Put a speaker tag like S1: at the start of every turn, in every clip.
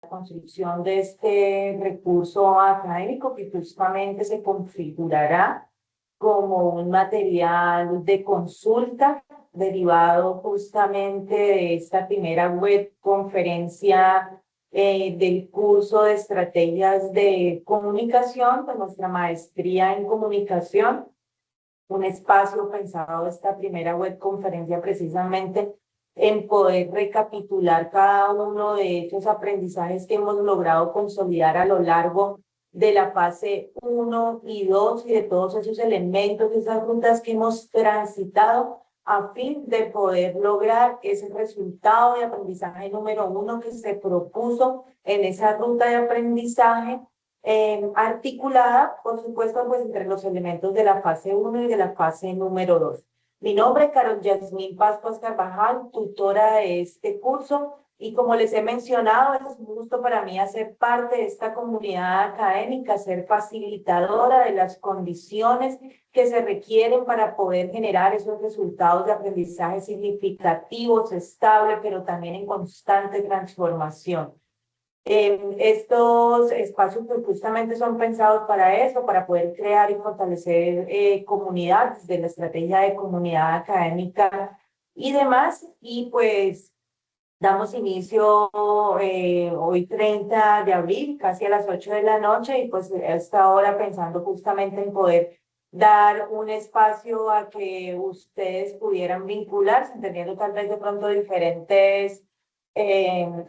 S1: construcción de este recurso académico que justamente se configurará como un material de consulta derivado justamente de esta primera web conferencia del curso de estrategias de comunicación, de nuestra maestría en comunicación, un espacio pensado esta primera web conferencia precisamente en poder recapitular cada uno de estos aprendizajes que hemos logrado consolidar a lo largo de la fase 1 y 2 y de todos esos elementos, de esas rutas que hemos transitado a fin de poder lograr ese resultado de aprendizaje número 1 que se propuso en esa ruta de aprendizaje articulada, por supuesto, pues entre los elementos de la fase 1 y de la fase número 2. Mi nombre es Carol Yasmín Pascuas Carvajal, tutora de este curso, y como les he mencionado, es un gusto para mí hacer parte de esta comunidad académica, ser facilitadora de las condiciones que se requieren para poder generar esos resultados de aprendizaje significativos, estables, pero también en constante transformación. Estos espacios pues, justamente son pensados para eso, para poder crear y fortalecer comunidades de la estrategia de comunidad académica y demás. Y pues damos inicio hoy 30 de abril, casi a las 8 de la noche, y pues a esta hora pensando justamente en poder dar un espacio a que ustedes pudieran vincularse, teniendo tal vez de pronto diferentes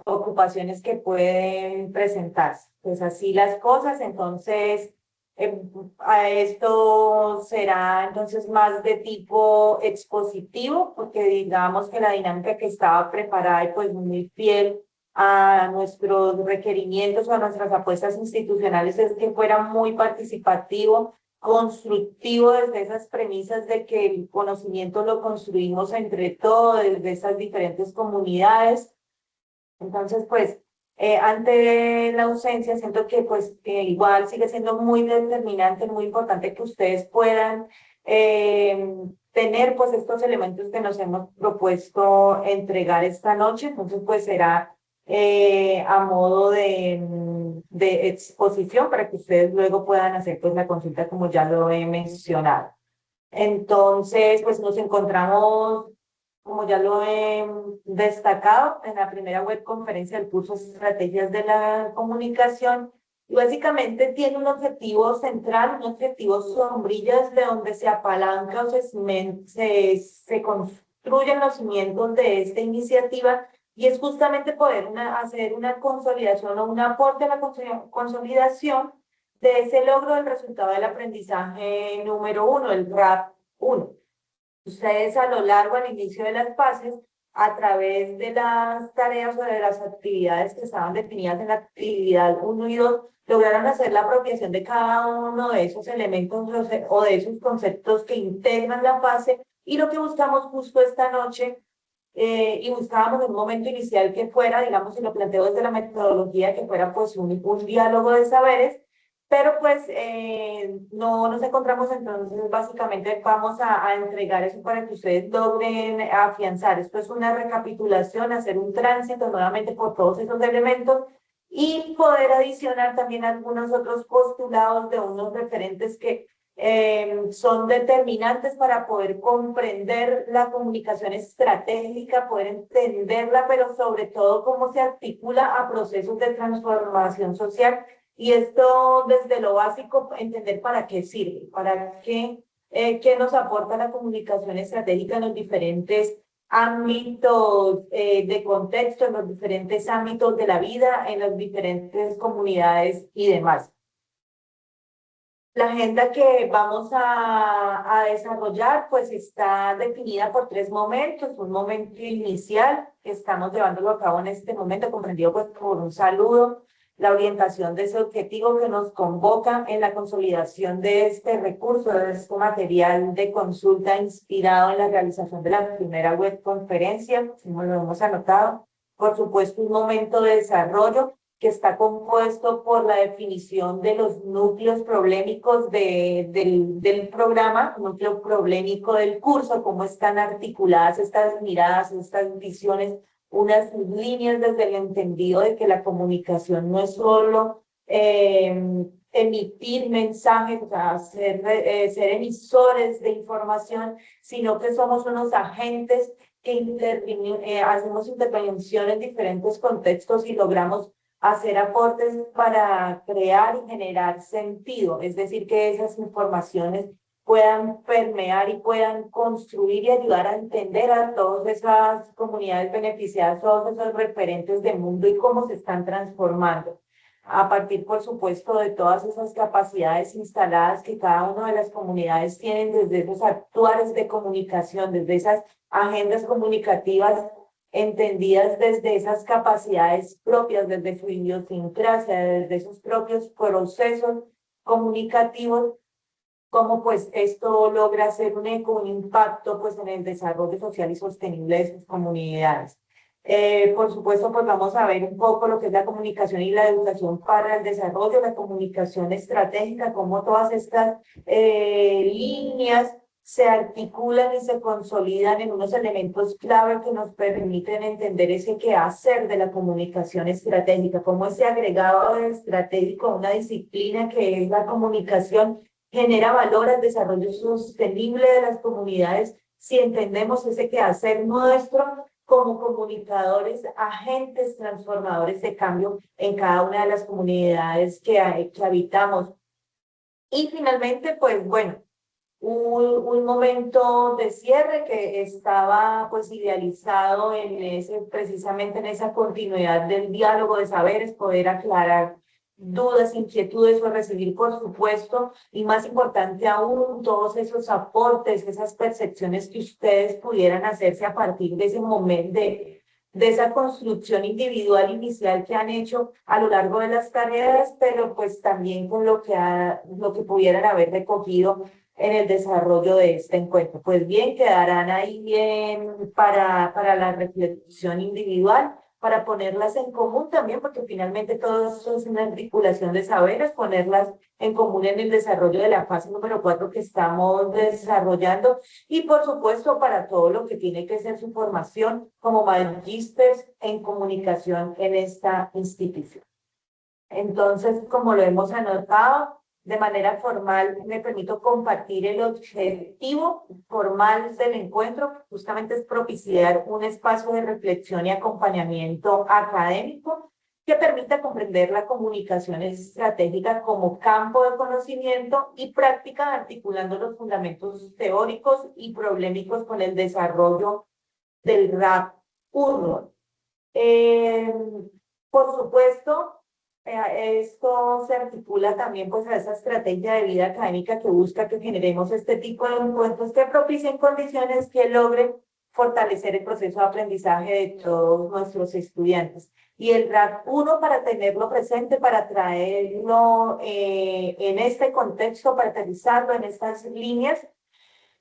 S1: ocupaciones que pueden presentarse. Pues así las cosas, entonces a esto será entonces más de tipo expositivo, porque digamos que la dinámica que estaba preparada y pues muy fiel a nuestros requerimientos o a nuestras apuestas institucionales es que fuera muy participativo, constructivo desde esas premisas de que el conocimiento lo construimos entre todos, desde esas diferentes comunidades. Entonces, pues, ante la ausencia, siento que pues igual sigue siendo muy determinante, muy importante que ustedes puedan tener pues estos elementos que nos hemos propuesto entregar esta noche. Entonces, pues será a modo de exposición para que ustedes luego puedan hacer pues la consulta como ya lo he mencionado. Entonces, pues nos encontramos, como ya lo he destacado, en la primera web conferencia del curso Estrategias de la Comunicación. Y básicamente tiene un objetivo central, un objetivo sombrillas de donde se apalanca o se construyen los cimientos de esta iniciativa y es justamente poder hacer una consolidación o un aporte a la consolidación de ese logro del resultado del aprendizaje número 1, el RAP 1. Ustedes a lo largo, al inicio de las fases, a través de las tareas o de las actividades que estaban definidas en la actividad 1 y 2, lograron hacer la apropiación de cada uno de esos elementos o de esos conceptos que integran la fase. Y lo que buscamos justo esta noche, y buscábamos en un momento inicial que fuera, digamos, si lo planteo desde la metodología, que fuera pues un diálogo de saberes, pero pues no nos encontramos, entonces básicamente vamos a entregar eso para que ustedes logren afianzar. Esto es una recapitulación, hacer un tránsito nuevamente por todos esos elementos y poder adicionar también algunos otros postulados de unos referentes que son determinantes para poder comprender la comunicación estratégica, poder entenderla, pero sobre todo cómo se articula a procesos de transformación social. Y esto desde lo básico, entender para qué sirve, para qué nos aporta la comunicación estratégica en los diferentes ámbitos de contexto, en los diferentes ámbitos de la vida, en las diferentes comunidades y demás. La agenda que vamos a desarrollar pues está definida por 3 momentos. Un momento inicial que estamos llevándolo a cabo en este momento, comprendido pues por un saludo, la orientación de ese objetivo que nos convoca en la consolidación de este recurso, de este material de consulta inspirado en la realización de la primera web conferencia, como lo hemos anotado. Por supuesto, un momento de desarrollo que está compuesto por la definición de los núcleos problemáticos del programa, núcleo problemático del curso, cómo están articuladas estas miradas, estas visiones unas líneas desde el entendido de que la comunicación no es solo emitir mensajes, o sea, ser emisores de información, sino que somos unos agentes que hacemos intervención en diferentes contextos y logramos hacer aportes para crear y generar sentido, es decir, que esas informaciones puedan permear y puedan construir y ayudar a entender a todas esas comunidades beneficiadas, todos esos referentes de mundo y cómo se están transformando. A partir, por supuesto, de todas esas capacidades instaladas que cada una de las comunidades tienen desde esos actuales de comunicación, desde esas agendas comunicativas entendidas desde esas capacidades propias, desde su idiosincrasia, desde esos propios procesos comunicativos, cómo pues esto logra hacer un eco, un impacto pues en el desarrollo social y sostenible de sus comunidades. Por supuesto, pues vamos a ver un poco lo que es la comunicación y la educación para el desarrollo, la comunicación estratégica, cómo todas estas líneas se articulan y se consolidan en unos elementos clave que nos permiten entender ese quehacer de la comunicación estratégica, cómo ese agregado estratégico a una disciplina que es la comunicación genera valor al desarrollo sostenible de las comunidades si entendemos ese quehacer nuestro como comunicadores, agentes transformadores de cambio en cada una de las comunidades que habitamos. Y finalmente, pues bueno, un momento de cierre que estaba pues idealizado en ese, precisamente en esa continuidad del diálogo de saberes, poder aclarar dudas, inquietudes o recibir, por supuesto, y más importante aún, todos esos aportes, esas percepciones que ustedes pudieran hacerse a partir de ese momento de esa construcción individual inicial que han hecho a lo largo de las carreras, pero pues también con lo que pudieran haber recogido en el desarrollo de este encuentro. Pues bien, quedarán ahí bien para la reflexión individual, para ponerlas en común también, porque finalmente todo eso es una articulación de saberes, ponerlas en común en el desarrollo de la fase número 4 que estamos desarrollando y por supuesto para todo lo que tiene que ser su formación como magísteres en comunicación en esta institución. Entonces, como lo hemos anotado, de manera formal me permito compartir el objetivo formal del encuentro, justamente es propiciar un espacio de reflexión y acompañamiento académico que permita comprender la comunicación estratégica como campo de conocimiento y práctica, articulando los fundamentos teóricos y problemáticos con el desarrollo del RAP 1. Por supuesto, esto se articula también pues a esa estrategia de vida académica que busca que generemos este tipo de encuentros que propicien condiciones que logren fortalecer el proceso de aprendizaje de todos nuestros estudiantes. Y el RAP 1 para tenerlo presente, para traerlo en este contexto, para aterrizarlo en estas líneas,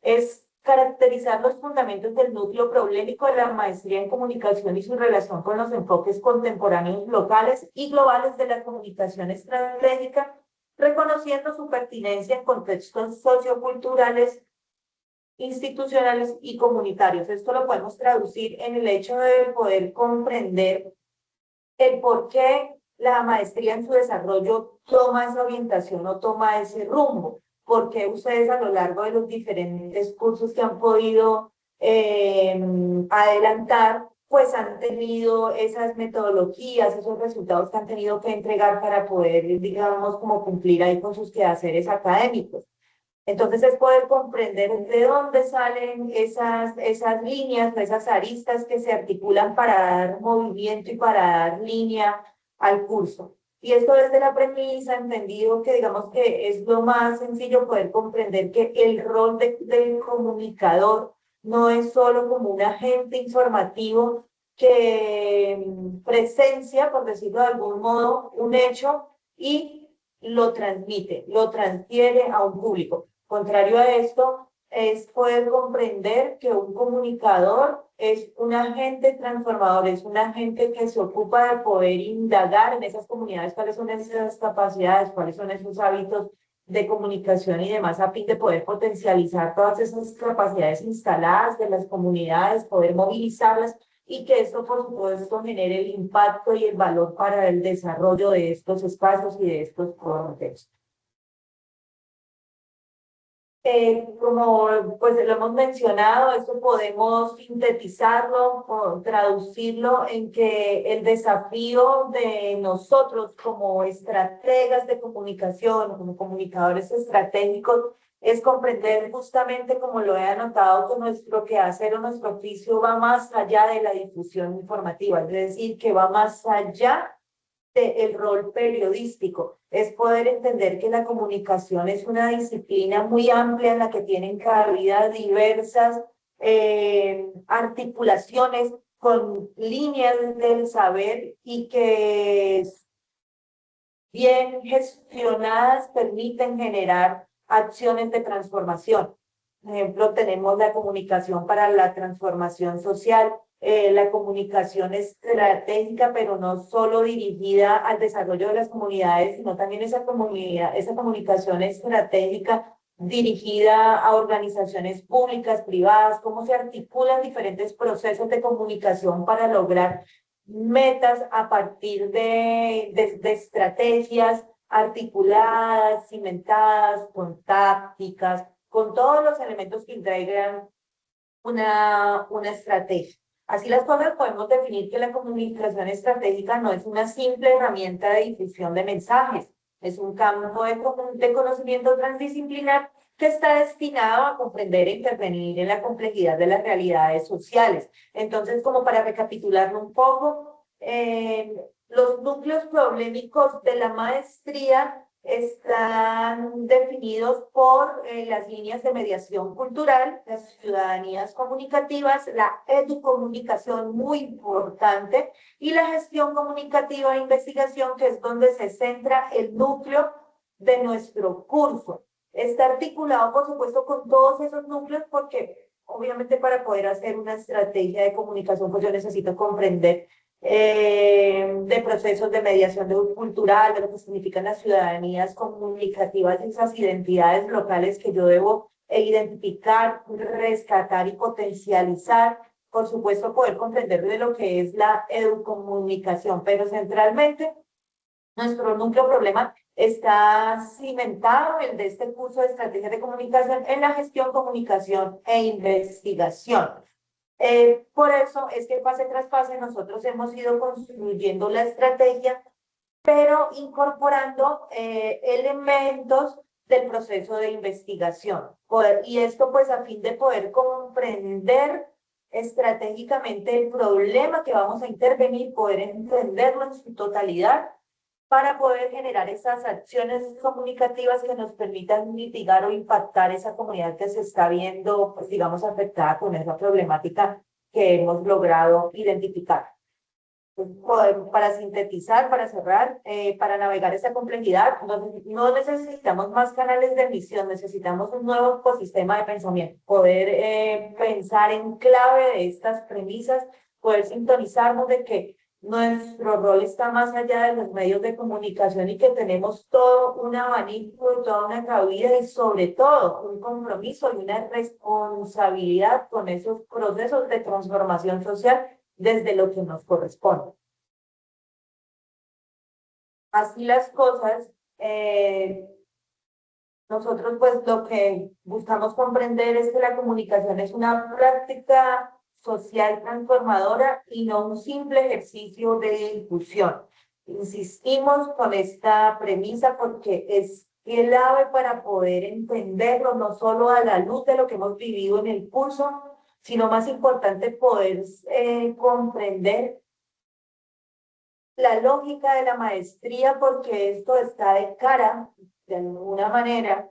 S1: es caracterizar los fundamentos del núcleo problemático de la maestría en comunicación y su relación con los enfoques contemporáneos locales y globales de la comunicación estratégica, reconociendo su pertinencia en contextos socioculturales, institucionales y comunitarios. Esto lo podemos traducir en el hecho de poder comprender el por qué la maestría en su desarrollo toma esa orientación o toma ese rumbo, porque ustedes a lo largo de los diferentes cursos que han podido adelantar, pues han tenido esas metodologías, esos resultados que han tenido que entregar para poder, digamos, como cumplir ahí con sus quehaceres académicos. Entonces es poder comprender de dónde salen esas líneas, esas aristas que se articulan para dar movimiento y para dar línea al curso. Y esto desde la premisa, entendido que digamos que es lo más sencillo poder comprender que el rol del comunicador no es solo como un agente informativo que presencia, por decirlo de algún modo, un hecho y lo transmite, lo transfiere a un público. Contrario a esto, es poder comprender que un comunicador es un agente transformador, es un agente que se ocupa de poder indagar en esas comunidades cuáles son esas capacidades, cuáles son esos hábitos de comunicación y demás, a fin de poder potencializar todas esas capacidades instaladas de las comunidades, poder movilizarlas y que esto, por supuesto, genere el impacto y el valor para el desarrollo de estos espacios y de estos contextos. Como pues lo hemos mencionado, esto podemos sintetizarlo o traducirlo en que el desafío de nosotros como estrategas de comunicación, como comunicadores estratégicos, es comprender justamente, como lo he anotado, que nuestro quehacer o nuestro oficio va más allá de la difusión informativa, es decir, que va más allá el rol periodístico, es poder entender que la comunicación es una disciplina muy amplia en la que tienen cabida diversas articulaciones con líneas del saber y que bien gestionadas permiten generar acciones de transformación. Por ejemplo, tenemos la comunicación para la transformación social, la comunicación estratégica, pero no solo dirigida al desarrollo de las comunidades, sino también esa comunicación estratégica dirigida a organizaciones públicas, privadas, cómo se articulan diferentes procesos de comunicación para lograr metas a partir de estrategias articuladas, cimentadas, con tácticas, con todos los elementos que integran una estrategia. Así las cosas podemos definir que la comunicación estratégica no es una simple herramienta de difusión de mensajes, es un campo de conocimiento transdisciplinar que está destinado a comprender e intervenir en la complejidad de las realidades sociales. Entonces, como para recapitularlo un poco, los núcleos problemáticos de la maestría están definidos por las líneas de mediación cultural, las ciudadanías comunicativas, la educomunicación muy importante y la gestión comunicativa e investigación, que es donde se centra el núcleo de nuestro curso. Está articulado, por supuesto, con todos esos núcleos porque obviamente para poder hacer una estrategia de comunicación, pues yo necesito comprender de procesos de mediación cultural, de lo que significan las ciudadanías comunicativas, esas identidades locales que yo debo identificar, rescatar y potencializar. Por supuesto, poder comprender de lo que es la educomunicación, pero centralmente nuestro núcleo problema está cimentado, el de este curso de estrategia de comunicación, en la gestión, comunicación e investigación. Por eso es que pase tras pase nosotros hemos ido construyendo la estrategia, pero incorporando elementos del proceso de investigación. Y esto pues a fin de poder comprender estratégicamente el problema que vamos a intervenir, poder entenderlo en su totalidad para poder generar esas acciones comunicativas que nos permitan mitigar o impactar esa comunidad que se está viendo, pues digamos, afectada con esa problemática que hemos logrado identificar. Pues, para sintetizar, para cerrar, para navegar esa complejidad, no necesitamos más canales de emisión, necesitamos un nuevo ecosistema de pensamiento, poder pensar en clave de estas premisas, poder sintonizarnos de que nuestro rol está más allá de los medios de comunicación y que tenemos todo un abanico, toda una cabida y sobre todo un compromiso y una responsabilidad con esos procesos de transformación social desde lo que nos corresponde. Así las cosas, nosotros pues lo que buscamos comprender es que la comunicación es una práctica social transformadora y no un simple ejercicio de difusión. Insistimos con esta premisa porque es clave para poder entenderlo, no solo a la luz de lo que hemos vivido en el curso, sino más importante poder comprender la lógica de la maestría, porque esto está de cara, de alguna manera,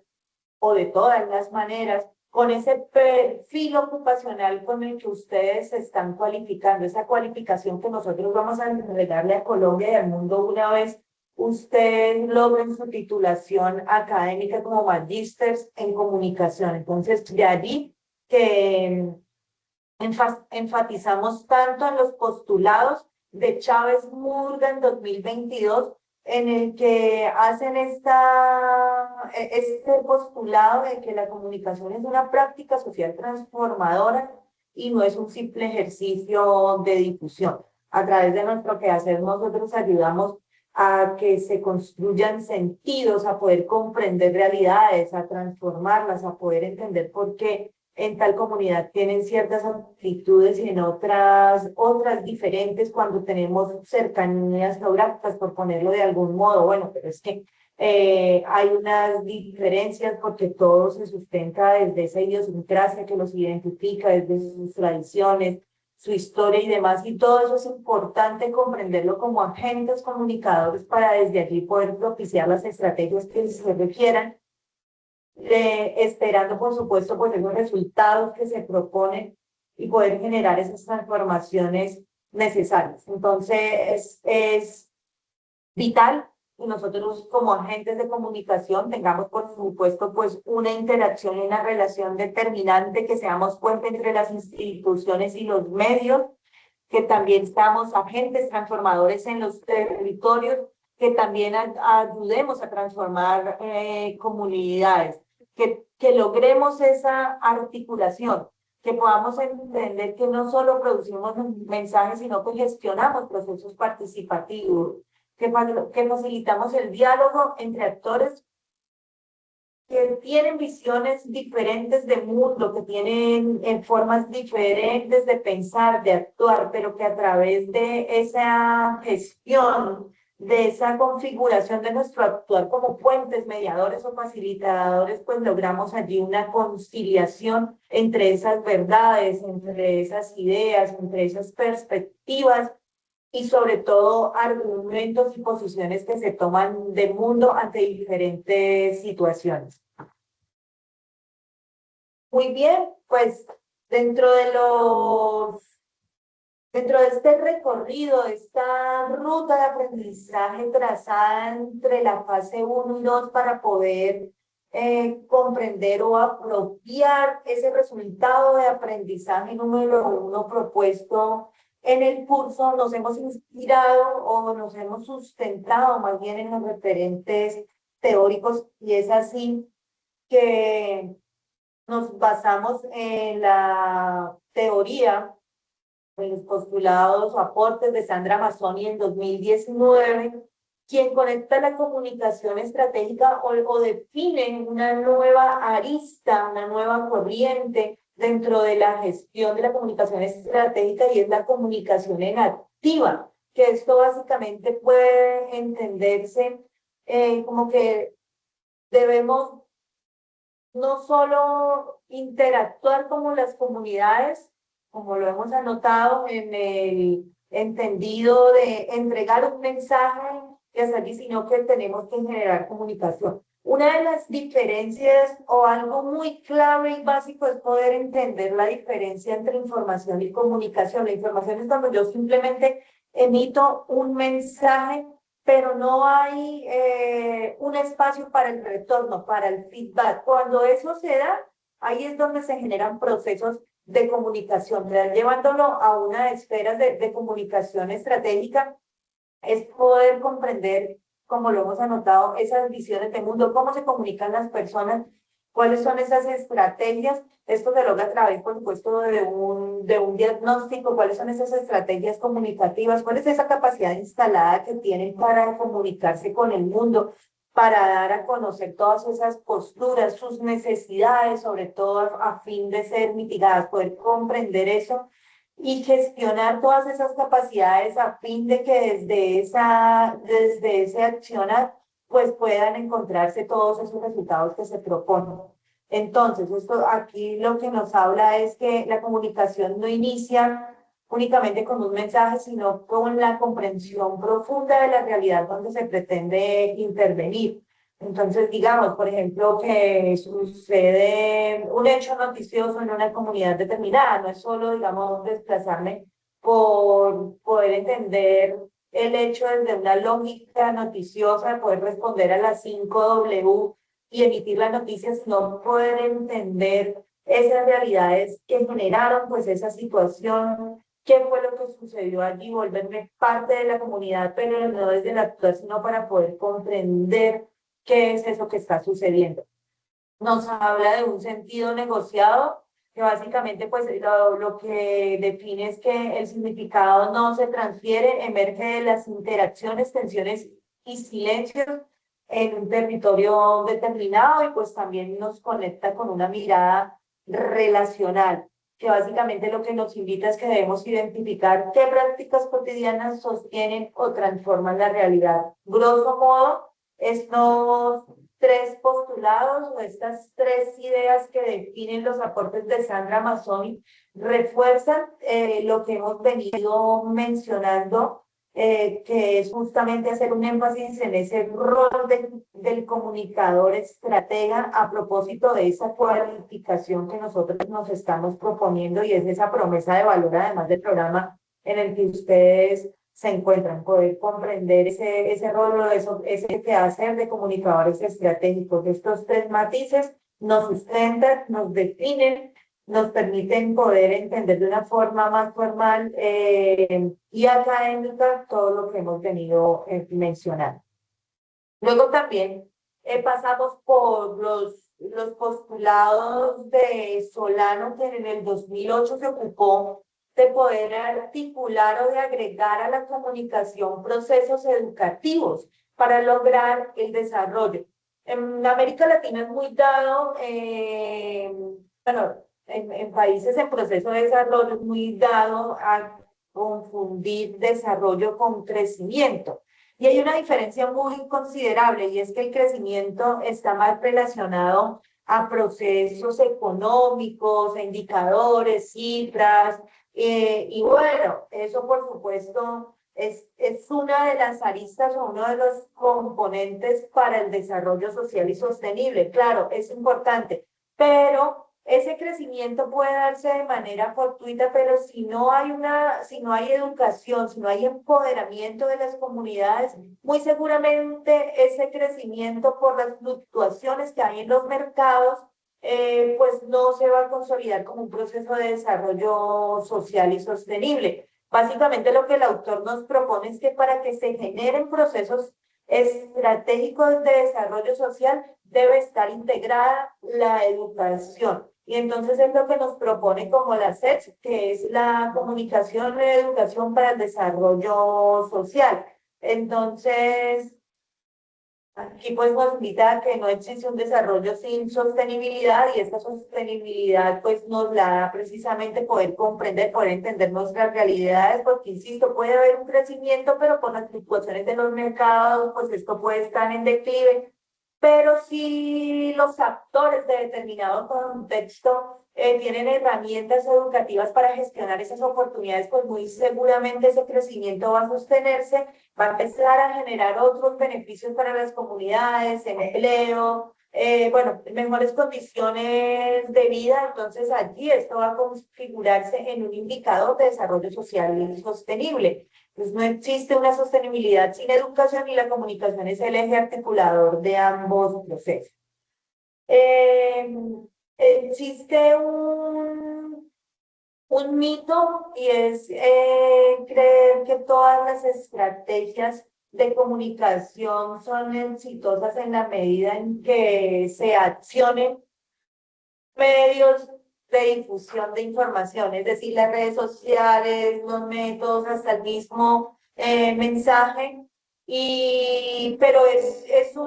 S1: o de todas las maneras, con ese perfil ocupacional con el que ustedes se están cualificando, esa cualificación que nosotros vamos a entregarle a Colombia y al mundo una vez ustedes logren su titulación académica como magísteres en comunicación. Entonces, de allí que enfatizamos tanto en los postulados de Chávez Murga en 2022, en el que hacen este postulado de que la comunicación es una práctica social transformadora y no es un simple ejercicio de difusión. A través de nuestro quehacer nosotros ayudamos a que se construyan sentidos, a poder comprender realidades, a transformarlas, a poder entender por qué en tal comunidad tienen ciertas actitudes y en otras diferentes cuando tenemos cercanías geográficas, por ponerlo de algún modo. Bueno, pero es que hay unas diferencias porque todo se sustenta desde esa idiosincrasia que los identifica, desde sus tradiciones, su historia y demás, y todo eso es importante comprenderlo como agentes comunicadores para desde allí poder propiciar las estrategias que se requieran, esperando por supuesto pues esos resultados que se proponen y poder generar esas transformaciones necesarias. Entonces es vital que nosotros como agentes de comunicación tengamos por supuesto pues una interacción y una relación determinante, que seamos puente entre las instituciones y los medios, que también estamos agentes transformadores en los territorios, que también ayudemos a transformar comunidades, que logremos esa articulación, que podamos entender que no solo producimos mensajes, sino que gestionamos procesos participativos, que facilitamos el diálogo entre actores que tienen visiones diferentes de mundo, que tienen formas diferentes de pensar, de actuar, pero que a través de esa gestión, de esa configuración de nuestro actuar como puentes, mediadores o facilitadores, pues logramos allí una conciliación entre esas verdades, entre esas ideas, entre esas perspectivas y sobre todo argumentos y posiciones que se toman del mundo ante diferentes situaciones. Muy bien, pues dentro de dentro de este recorrido, esta ruta de aprendizaje trazada entre la fase 1 y 2 para poder comprender o apropiar ese resultado de aprendizaje número 1 propuesto en el curso, nos hemos inspirado o nos hemos sustentado más bien en los referentes teóricos, y es así que nos basamos en la teoría, en los postulados o aportes de Sandra Mazzoni en 2019, quien conecta la comunicación estratégica o define una nueva arista, una nueva corriente dentro de la gestión de la comunicación estratégica, y es la comunicación en activa, que esto básicamente puede entenderse como que debemos no solo interactuar como las comunidades, como lo hemos anotado en el entendido de entregar un mensaje y hasta allí, sino que tenemos que generar comunicación. Una de las diferencias o algo muy clave y básico es poder entender la diferencia entre información y comunicación. La información es cuando yo simplemente emito un mensaje, pero no hay un espacio para el retorno, para el feedback. Cuando eso se da, ahí es donde se generan procesos de comunicación, llevándolo a una esfera de comunicación estratégica, es poder comprender, como lo hemos anotado, esas visiones de mundo, cómo se comunican las personas, cuáles son esas estrategias. Esto se logra a través, por supuesto, de un diagnóstico, cuáles son esas estrategias comunicativas, cuál es esa capacidad instalada que tienen para comunicarse con el mundo, para dar a conocer todas esas posturas, sus necesidades, sobre todo a fin de ser mitigadas, poder comprender eso y gestionar todas esas capacidades a fin de que desde ese accionar pues puedan encontrarse todos esos resultados que se proponen. Entonces, esto aquí lo que nos habla es que la comunicación no inicia únicamente con un mensaje, sino con la comprensión profunda de la realidad donde se pretende intervenir. Entonces, digamos, por ejemplo, que sucede un hecho noticioso en una comunidad determinada, no es solo, digamos, desplazarme por poder entender el hecho desde una lógica noticiosa, de poder responder a las 5W y emitir la noticia, sino poder entender esas realidades que generaron pues esa situación, qué fue lo que sucedió allí, volverme parte de la comunidad, pero no desde la actuar, sino para poder comprender qué es eso que está sucediendo. Nos habla de un sentido negociado, que básicamente pues lo que define es que el significado no se transfiere, emerge de las interacciones, tensiones y silencios en un territorio determinado y pues también nos conecta con una mirada relacional, que básicamente lo que nos invita es que debemos identificar qué prácticas cotidianas sostienen o transforman la realidad. Grosso modo, estos tres postulados o estas tres ideas que definen los aportes de Sandra Mazzoni refuerzan lo que hemos venido mencionando, que es justamente hacer un énfasis en ese rol del comunicador estratega a propósito de esa cualificación que nosotros nos estamos proponiendo y es esa promesa de valor, además del programa en el que ustedes se encuentran, poder comprender ese rol o ese quehacer de comunicadores estratégicos. Estos tres matices nos sustentan, nos definen, nos permiten poder entender de una forma más formal y académica todo lo que hemos venido mencionando. Luego también pasamos por los postulados de Solano, que en el 2008 se ocupó de poder articular o de agregar a la comunicación procesos educativos para lograr el desarrollo. En América Latina es muy dado, bueno, en países en proceso de desarrollo es muy dado a confundir desarrollo con crecimiento. Y hay una diferencia muy considerable y es que el crecimiento está más relacionado a procesos económicos, a indicadores, cifras, y bueno, eso por supuesto es una de las aristas o uno de los componentes para el desarrollo social y sostenible. Claro, es importante, pero ese crecimiento puede darse de manera fortuita, pero si no hay educación, si no hay empoderamiento de las comunidades, muy seguramente ese crecimiento por las fluctuaciones que hay en los mercados, pues no se va a consolidar como un proceso de desarrollo social y sostenible. Básicamente lo que el autor nos propone es que para que se generen procesos estratégicos de desarrollo social debe estar integrada la educación. Y entonces es lo que nos propone como la SET, que es la comunicación y educación para el desarrollo social. Entonces, aquí pues nos invita a que no existe un desarrollo sin sostenibilidad y esta sostenibilidad pues nos la da precisamente poder comprender, poder entender nuestras realidades, porque insisto, puede haber un crecimiento, pero con las fluctuaciones de los mercados, pues esto puede estar en declive. Pero si los actores de determinado contexto tienen herramientas educativas para gestionar esas oportunidades, pues muy seguramente ese crecimiento va a sostenerse, va a empezar a generar otros beneficios para las comunidades, empleo, bueno, mejores condiciones de vida. Entonces allí esto va a configurarse en un indicador de desarrollo social y sostenible. Pues no existe una sostenibilidad sin educación y la comunicación es el eje articulador de ambos procesos. Eh, existe un mito y es creer que todas las estrategias de comunicación son exitosas en la medida en que se accionen medios de difusión de información, es decir, las redes sociales, los métodos, hasta el mismo mensaje. Pero es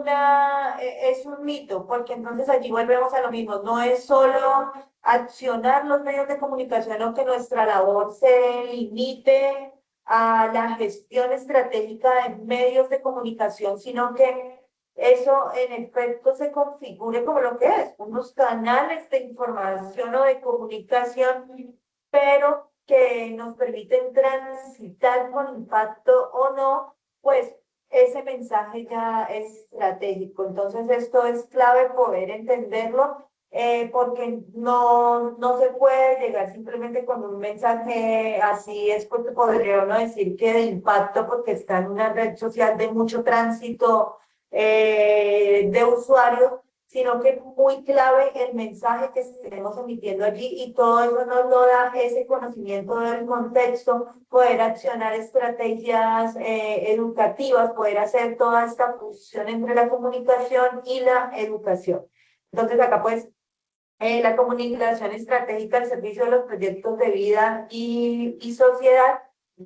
S1: un mito, porque entonces allí volvemos a lo mismo, no es solo accionar los medios de comunicación o que nuestra labor se limite a la gestión estratégica de medios de comunicación, sino que eso en efecto se configure como lo que es, unos canales de información o de comunicación, pero que nos permiten transitar con impacto o no, pues ese mensaje ya es estratégico. Entonces esto es clave poder entenderlo, porque no se puede llegar simplemente con un mensaje así, es porque podría uno decir que de impacto, porque está en una red social de mucho tránsito de usuarios, sino que es muy clave el mensaje que estemos emitiendo allí y todo eso nos lo da ese conocimiento del contexto, poder accionar estrategias educativas, poder hacer toda esta fusión entre la comunicación y la educación. Entonces acá pues la comunicación estratégica al servicio de los proyectos de vida y sociedad.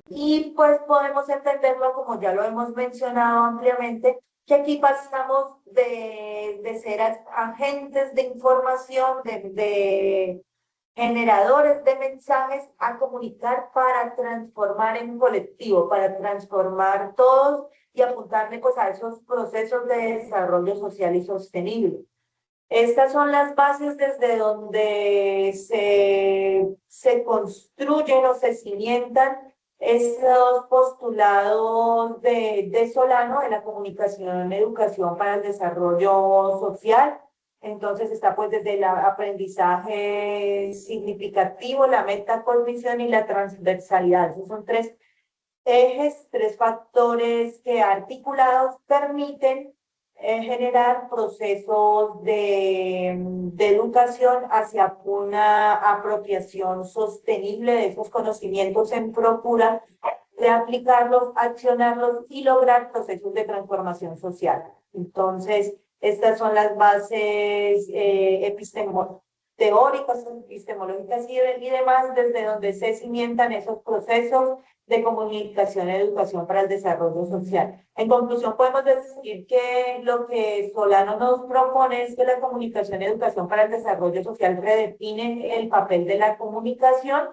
S1: Y pues podemos entenderlo, como ya lo hemos mencionado ampliamente, que aquí pasamos de ser agentes de información, de generadores de mensajes, a comunicar para transformar en colectivo, para transformar todos y apuntarle pues a esos procesos de desarrollo social y sostenible. Estas son las bases desde donde se construyen o se cimientan esos postulados de Solano de la comunicación, educación para el desarrollo social. Entonces está pues desde el aprendizaje significativo, la metacognición y la transversalidad. Esos son tres ejes, tres factores que articulados permiten generar procesos de educación hacia una apropiación sostenible de esos conocimientos en procura de aplicarlos, accionarlos y lograr procesos de transformación social. Entonces, estas son las bases teóricas, epistemológicas y demás, desde donde se cimientan esos procesos de comunicación y educación para el desarrollo social. En conclusión, podemos decir que lo que Solano nos propone es que la comunicación y educación para el desarrollo social redefine el papel de la comunicación,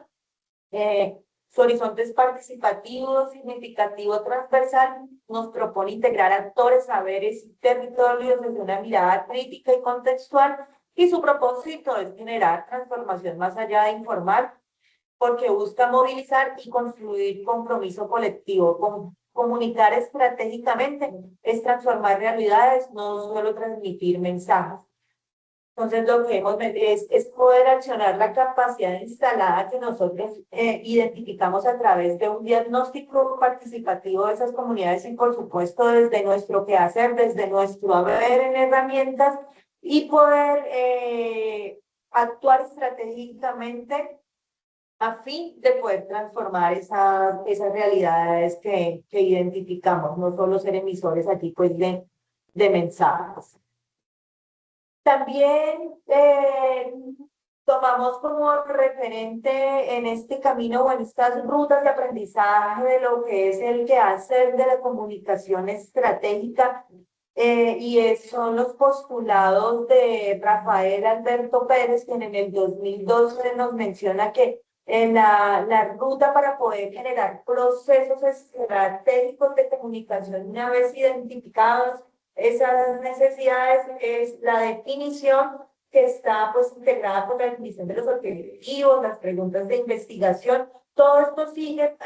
S1: su horizonte es participativo, significativo, transversal, nos propone integrar actores, saberes y territorios desde una mirada crítica y contextual, y su propósito es generar transformación más allá de informar, porque busca movilizar y construir compromiso colectivo. Comunicar estratégicamente es transformar realidades, no solo transmitir mensajes. Entonces, lo que hemos es poder accionar la capacidad instalada que nosotros identificamos a través de un diagnóstico participativo de esas comunidades y, por supuesto, desde nuestro quehacer, desde nuestro haber en herramientas y poder actuar estratégicamente a fin de poder transformar esas realidades que identificamos, no solo ser emisores aquí pues de mensajes. También tomamos como referente en este camino o en estas rutas de aprendizaje de lo que es el quehacer de la comunicación estratégica, son los postulados de Rafael Alberto Pérez, quien en el 2012 nos menciona que en la ruta para poder generar procesos estratégicos de comunicación, una vez identificados esas necesidades, es la definición que está pues integrada por la definición de los objetivos, las preguntas de investigación. Todo esto sigue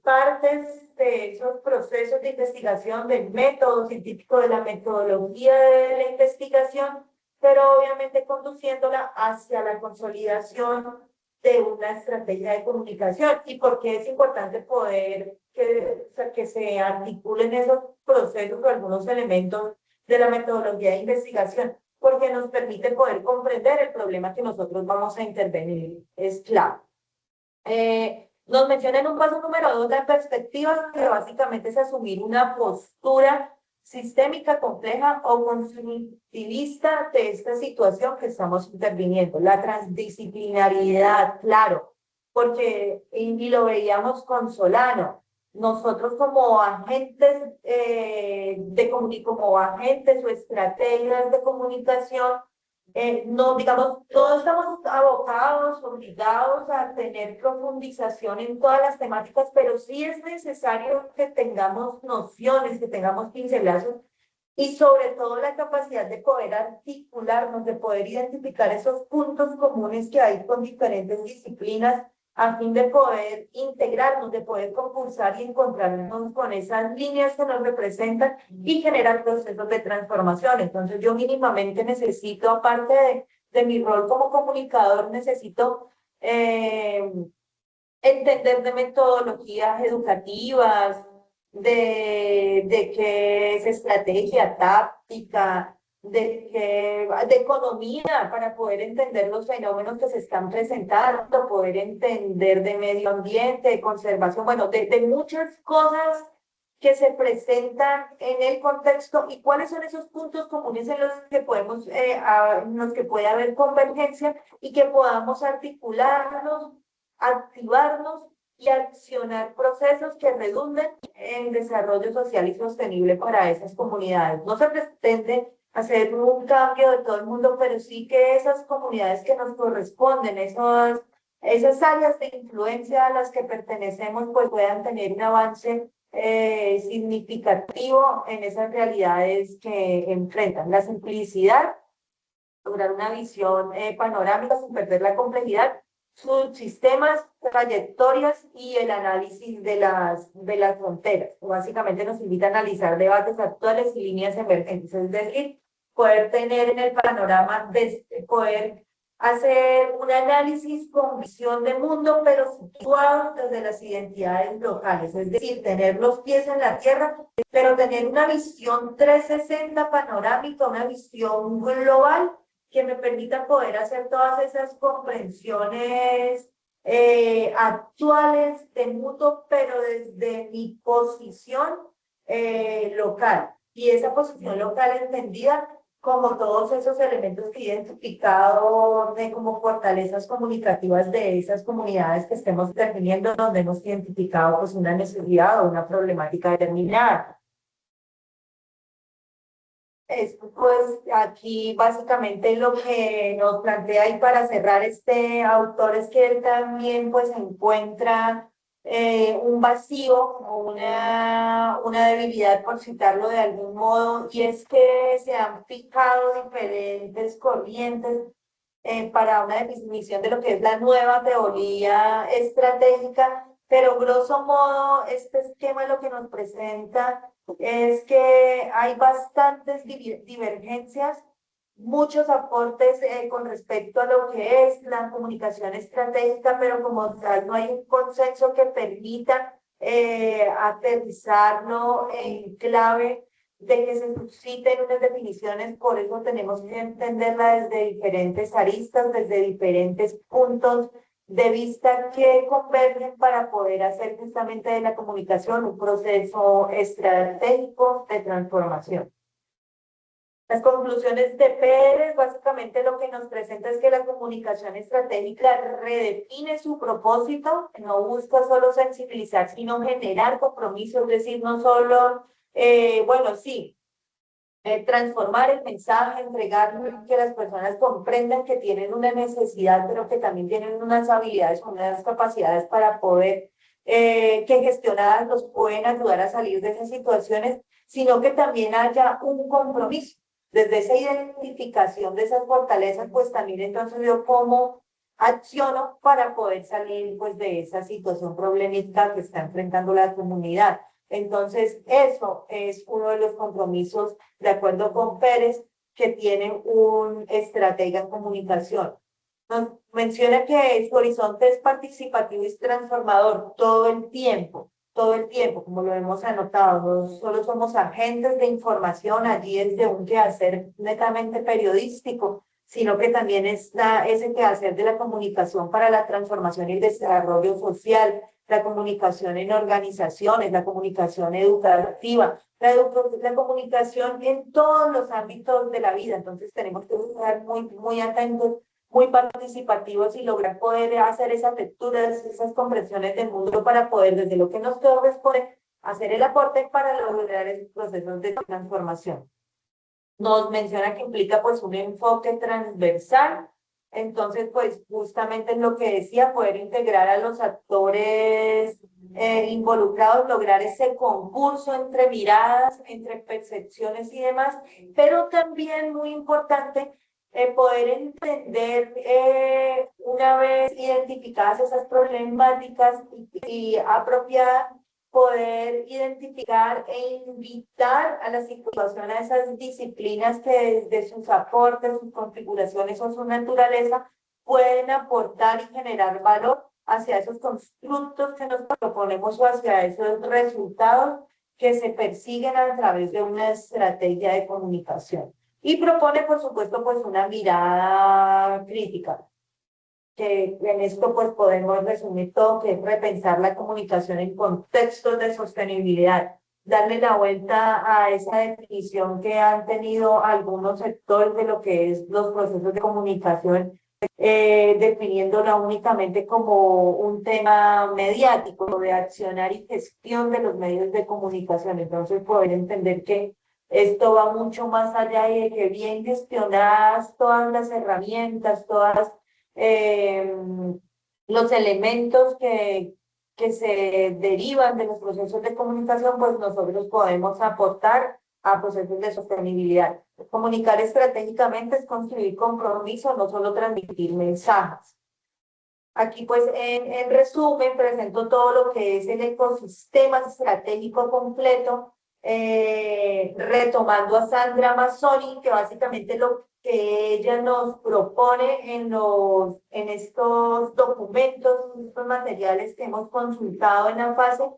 S1: partes de esos procesos de investigación, del método científico, de la metodología de la investigación, pero obviamente conduciéndola hacia la consolidación de una estrategia de comunicación. ¿Y por qué es importante poder que se articulen esos procesos o algunos elementos de la metodología de investigación? Porque nos permite poder comprender el problema que nosotros vamos a intervenir. Es clave. Nos menciona en un paso número 2 la perspectiva, que básicamente es asumir una postura sistémica, compleja o constructivista de esta situación que estamos interviniendo. La transdisciplinaridad, claro, porque, y lo veíamos con Solano, nosotros como agentes como agentes o estrategias de comunicación, no, digamos, todos estamos abocados, obligados a tener profundización en todas las temáticas, pero sí es necesario que tengamos nociones, que tengamos pincelazos y sobre todo la capacidad de poder articularnos, de poder identificar esos puntos comunes que hay con diferentes disciplinas a fin de poder integrarnos, de poder concursar y encontrarnos con esas líneas que nos representan y generar procesos de transformación. Entonces yo mínimamente necesito, aparte de mi rol como comunicador, necesito entender de metodologías educativas, de qué es estrategia, táctica, de economía, para poder entender los fenómenos que se están presentando, poder entender de medio ambiente, de conservación, bueno, de muchas cosas que se presentan en el contexto y cuáles son esos puntos comunes en los que podemos, en los que puede haber convergencia y que podamos articularnos, activarnos y accionar procesos que redunden en desarrollo social y sostenible para esas comunidades. No se pretende hacer un cambio de todo el mundo, pero sí que esas comunidades que nos corresponden, esas áreas de influencia a las que pertenecemos, pues puedan tener un avance significativo en esas realidades que enfrentan. La simplicidad, lograr una visión panorámica sin perder la complejidad, sus sistemas, trayectorias y el análisis de las fronteras. Básicamente nos invita a analizar debates actuales y líneas emergentes, es decir, poder tener en el panorama, poder hacer un análisis con visión de mundo, pero situado desde las identidades locales, es decir, tener los pies en la tierra, pero tener una visión 360 panorámica, una visión global que me permita poder hacer todas esas comprensiones actuales de mutuo, pero desde mi posición local. Y esa posición local entendida como todos esos elementos que he identificado de como fortalezas comunicativas de esas comunidades que estemos definiendo, donde hemos identificado pues una necesidad o una problemática determinada. Pues aquí básicamente lo que nos plantea y para cerrar este autor es que él también pues encuentra un vacío o una debilidad, por citarlo de algún modo, y es que se han fijado diferentes corrientes para una definición de lo que es la nueva teoría estratégica, pero grosso modo este esquema lo que nos presenta es que hay bastantes divergencias, muchos aportes con respecto a lo que es la comunicación estratégica, pero como tal no hay un consenso que permita aterrizarlo en clave de que se susciten unas definiciones, por eso tenemos que entenderla desde diferentes aristas, desde diferentes puntos de vista que convergen para poder hacer justamente de la comunicación un proceso estratégico de transformación. Las conclusiones de Pérez, básicamente lo que nos presenta es que la comunicación estratégica redefine su propósito, no busca solo sensibilizar, sino generar compromiso, es decir, no solo, bueno, sí, transformar el mensaje, entregar que las personas comprendan que tienen una necesidad, pero que también tienen unas habilidades, unas capacidades para poder, que gestionadas los pueden ayudar a salir de esas situaciones, sino que también haya un compromiso. Desde esa identificación de esas fortalezas, pues también entonces yo cómo acciono para poder salir pues de esa situación problemática que está enfrentando la comunidad. Entonces, eso es uno de los compromisos, de acuerdo con Pérez, que tiene un estratega en comunicación. Nos menciona que su horizonte es participativo y transformador todo el tiempo, como lo hemos anotado. No solo somos agentes de información, allí es de un quehacer netamente periodístico, sino que también está ese quehacer de la comunicación para la transformación y el desarrollo social, la comunicación en organizaciones, la comunicación educativa, la comunicación en todos los ámbitos de la vida. Entonces tenemos que estar muy atentos, muy participativos y lograr poder hacer esas lecturas, esas comprensiones del mundo para poder, desde lo que nos corresponde, hacer el aporte para lograr esos procesos de transformación. Nos menciona que implica pues un enfoque transversal, entonces pues justamente es lo que decía, poder integrar a los actores involucrados, lograr ese concurso entre miradas, entre percepciones y demás, pero también muy importante poder entender una vez identificadas esas problemáticas y apropiadas, poder identificar e invitar a la situación a esas disciplinas que desde sus aportes, sus configuraciones o su naturaleza pueden aportar y generar valor hacia esos constructos que nos proponemos o hacia esos resultados que se persiguen a través de una estrategia de comunicación. Y propone, por supuesto, pues una mirada crítica, que en esto pues podemos resumir todo, que es repensar la comunicación en contextos de sostenibilidad, darle la vuelta a esa definición que han tenido algunos sectores de lo que es los procesos de comunicación, definiéndola únicamente como un tema mediático de accionar y gestión de los medios de comunicación. Entonces, poder entender que esto va mucho más allá y de que bien gestionadas todas las herramientas, todas eh, los elementos que se derivan de los procesos de comunicación, pues nosotros podemos aportar a procesos de sostenibilidad. Comunicar estratégicamente es construir compromiso, no solo transmitir mensajes. Aquí, pues, en resumen, presento todo lo que es el ecosistema estratégico completo, retomando a Sandra Mazzoni, que básicamente lo que ella nos propone en estos documentos, en estos materiales que hemos consultado en la fase,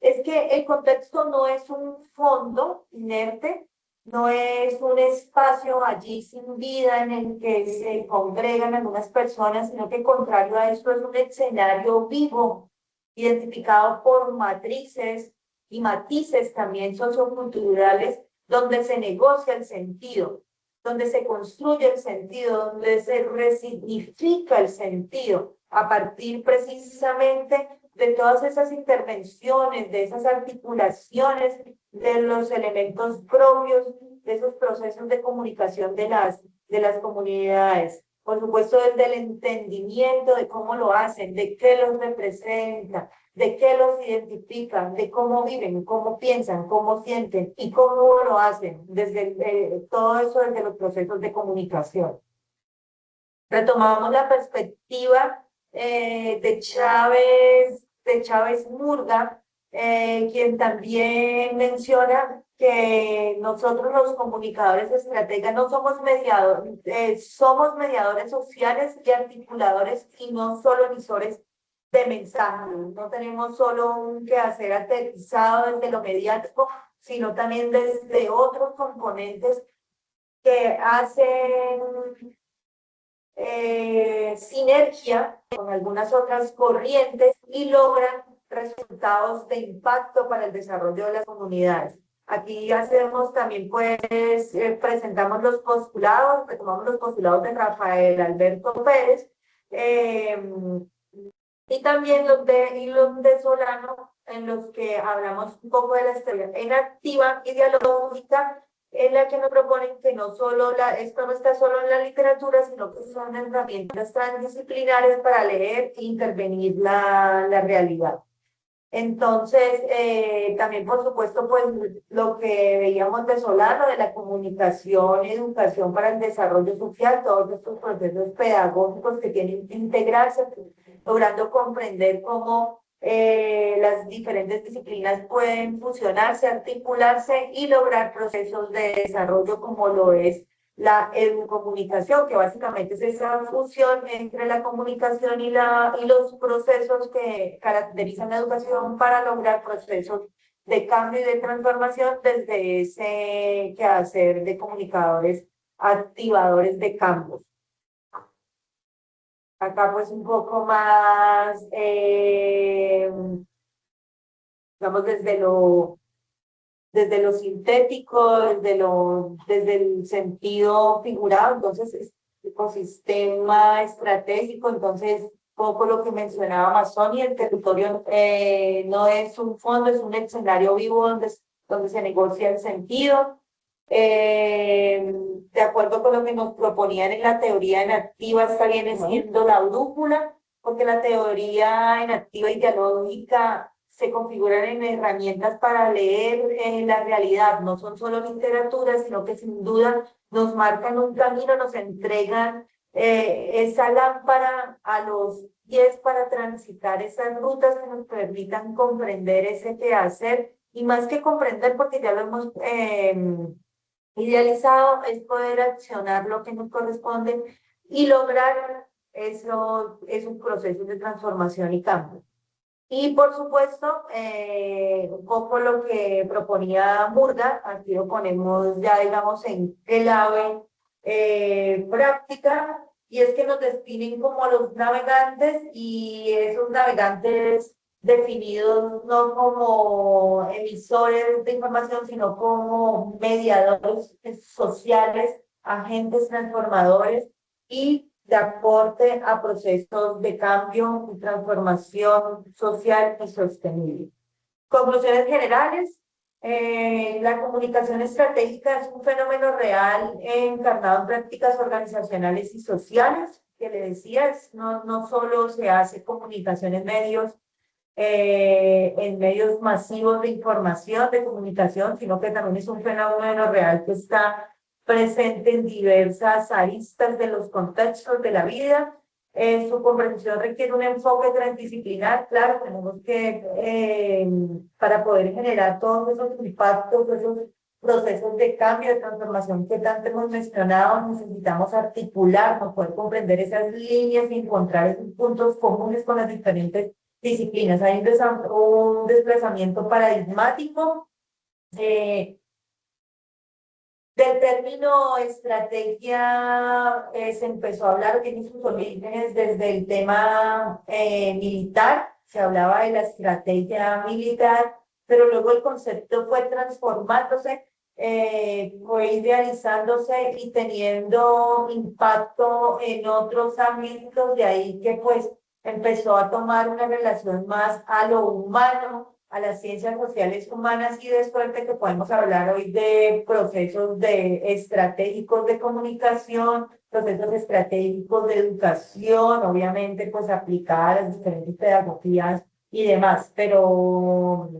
S1: es que el contexto no es un fondo inerte, no es un espacio allí sin vida en el que se congregan algunas personas, sino que contrario a esto es un escenario vivo, identificado por matrices y matices también socioculturales, donde se negocia el sentido, donde se construye el sentido, donde se resignifica el sentido, a partir precisamente de todas esas intervenciones, de esas articulaciones, de los elementos propios, de esos procesos de comunicación de las comunidades. Por supuesto, desde el entendimiento de cómo lo hacen, de qué los representa, de qué los identifican, de cómo viven, cómo piensan, cómo sienten y cómo lo hacen, desde todo eso desde los procesos de comunicación. Retomamos la perspectiva de Chávez Murga, quien también menciona que nosotros los comunicadores estrategas no somos mediadores, somos mediadores sociales y articuladores y no solo emisores de mensajes. No tenemos solo un quehacer aterrizado desde lo mediático, sino también desde otros componentes que hacen sinergia con algunas otras corrientes y logran resultados de impacto para el desarrollo de las comunidades. Aquí hacemos también, pues, presentamos los postulados, retomamos los postulados de Rafael Alberto Pérez, y también los de Solano, en los que hablamos un poco de la historia en activa y dialógica, en la que nos proponen que no solo esto no está solo en la literatura, sino que son herramientas transdisciplinarias para leer e intervenir la realidad. Entonces, también, por supuesto, pues lo que veíamos de Solano, de la comunicación y educación para el desarrollo social, todos estos procesos pedagógicos que tienen que integrarse, logrando comprender cómo las diferentes disciplinas pueden fusionarse, articularse y lograr procesos de desarrollo como lo es la educomunicación, que básicamente es esa fusión entre la comunicación y los procesos que caracterizan la educación para lograr procesos de cambio y de transformación desde ese quehacer de comunicadores activadores de cambios. Acá pues un poco más, digamos, desde lo sintético, desde el sentido figurado, entonces es ecosistema estratégico, entonces poco lo que mencionaba Amazon y el territorio no es un fondo, es un escenario vivo donde se negocia el sentido. De acuerdo con lo que nos proponían en la teoría enactiva, esta viene siendo la brújula, porque la teoría enactiva y dialógica se configuran en herramientas para leer la realidad, no son solo literatura, sino que sin duda nos marcan un camino, nos entregan esa lámpara a los pies para transitar esas rutas que nos permitan comprender ese quehacer, y más que comprender, porque ya lo hemos idealizado, es poder accionar lo que nos corresponde y lograr esos procesos de transformación y cambio. Y por supuesto, un poco lo que proponía Murga, aquí lo ponemos ya, digamos, en clave práctica, y es que nos definen como los navegantes, y esos navegantes definidos no como emisores de información, sino como mediadores sociales, agentes transformadores y de aporte a procesos de cambio y transformación social y sostenible. Conclusiones generales. La comunicación estratégica es un fenómeno real encarnado en prácticas organizacionales y sociales, que le decía, no solo se hace comunicación en medios masivos de información, de comunicación, sino que también es un fenómeno real que está presente en diversas aristas de los contextos de la vida. Su comprensión requiere un enfoque transdisciplinar, claro, tenemos que, para poder generar todos esos impactos, esos procesos de cambio, de transformación que tanto hemos mencionado, necesitamos articular, poder comprender esas líneas y encontrar esos puntos comunes con las diferentes disciplinas. Hay un desplazamiento paradigmático del término estrategia. Se empezó a hablar, tiene sus orígenes desde el tema militar, se hablaba de la estrategia militar, pero luego el concepto fue transformándose, fue idealizándose y teniendo impacto en otros ámbitos, de ahí que pues empezó a tomar una relación más a lo humano, a las ciencias sociales humanas, y de suerte que podemos hablar hoy de procesos estratégicos de comunicación, procesos estratégicos de educación, obviamente pues aplicar a las diferentes pedagogías y demás, pero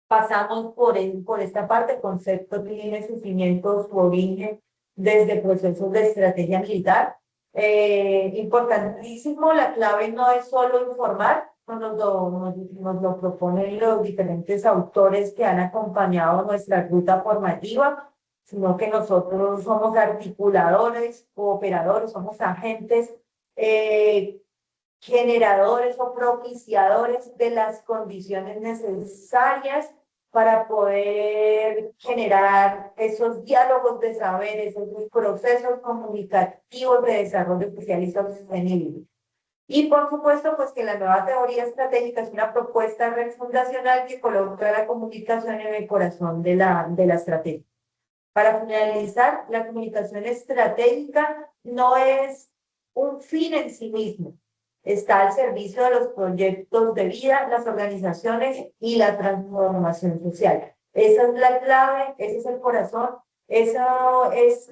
S1: pasamos por esta parte. El concepto tiene su cimiento, su origen desde procesos de estrategia militar. Importantísimo, la clave no es solo informar, nos lo proponen los diferentes autores que han acompañado nuestra ruta formativa, sino que nosotros somos articuladores, cooperadores, somos agentes, generadores o propiciadores de las condiciones necesarias para poder generar esos diálogos de saberes, esos procesos comunicativos de desarrollo social y sostenible. Y por supuesto, pues que la nueva teoría estratégica es una propuesta refundacional que coloca la comunicación en el corazón de la estrategia. Para finalizar, la comunicación estratégica no es un fin en sí mismo, está al servicio de los proyectos de vida, las organizaciones y la transformación social. Esa es la clave, ese es el corazón, eso es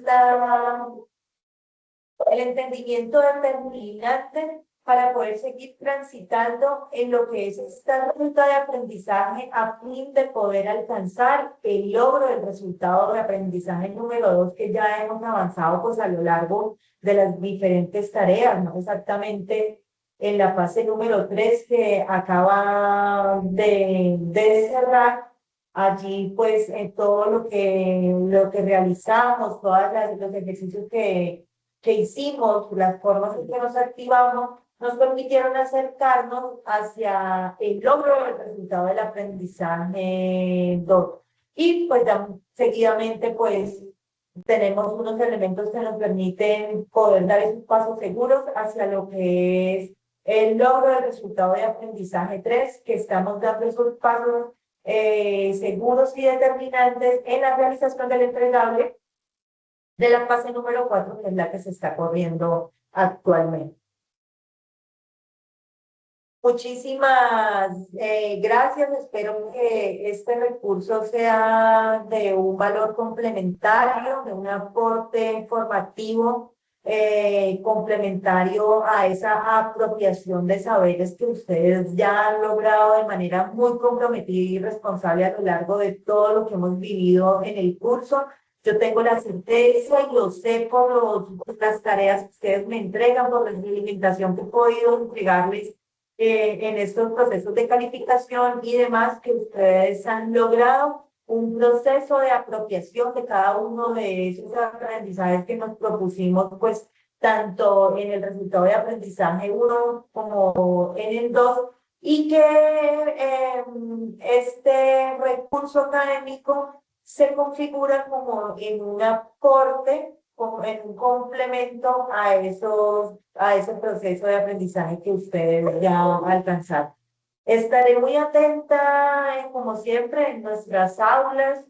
S1: el entendimiento determinante para poder seguir transitando en lo que es esta ruta de aprendizaje a fin de poder alcanzar el logro del resultado de aprendizaje número 2 que ya hemos avanzado pues a lo largo de las diferentes tareas, ¿no? Exactamente en la fase número 3 que acaba de cerrar. Allí pues en todo lo que realizamos, los ejercicios que hicimos, las formas en que nos activamos, nos permitieron acercarnos hacia el logro del resultado del aprendizaje 2. Y pues seguidamente pues tenemos unos elementos que nos permiten poder dar esos pasos seguros hacia lo que es el logro del resultado de aprendizaje 3, que estamos dando esos pasos seguros y determinantes en la realización del entregable de la fase número 4, que es la que se está corriendo actualmente. Muchísimas gracias. Espero que este recurso sea de un valor complementario, de un aporte informativo complementario a esa apropiación de saberes que ustedes ya han logrado de manera muy comprometida y responsable a lo largo de todo lo que hemos vivido en el curso. Yo tengo la certeza y lo sé por las tareas que ustedes me entregan, por la alimentación que he podido entregarles en estos procesos de calificación y demás, que ustedes han logrado un proceso de apropiación de cada uno de esos aprendizajes que nos propusimos, pues tanto en el resultado de aprendizaje 1 como en el 2, y que este recurso académico se configura como en un aporte, como en un complemento a ese proceso de aprendizaje que ustedes ya alcanzaron. Estaré muy atenta, como siempre, en nuestras aulas,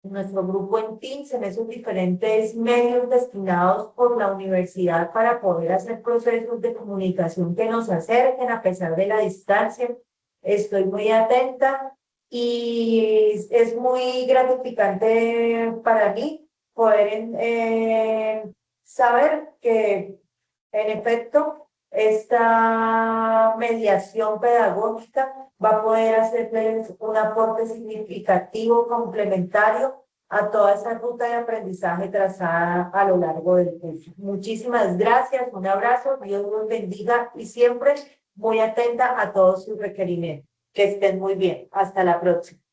S1: nuestro grupo en Teams, en esos diferentes medios destinados por la universidad para poder hacer procesos de comunicación que nos acerquen a pesar de la distancia. Estoy muy atenta y es muy gratificante para mí poder saber que, en efecto, esta mediación pedagógica va a poder hacerles un aporte significativo, complementario a toda esa ruta de aprendizaje trazada a lo largo del curso. Muchísimas gracias, un abrazo, Dios los bendiga y siempre muy atenta a todos sus requerimientos. Que estén muy bien. Hasta la próxima.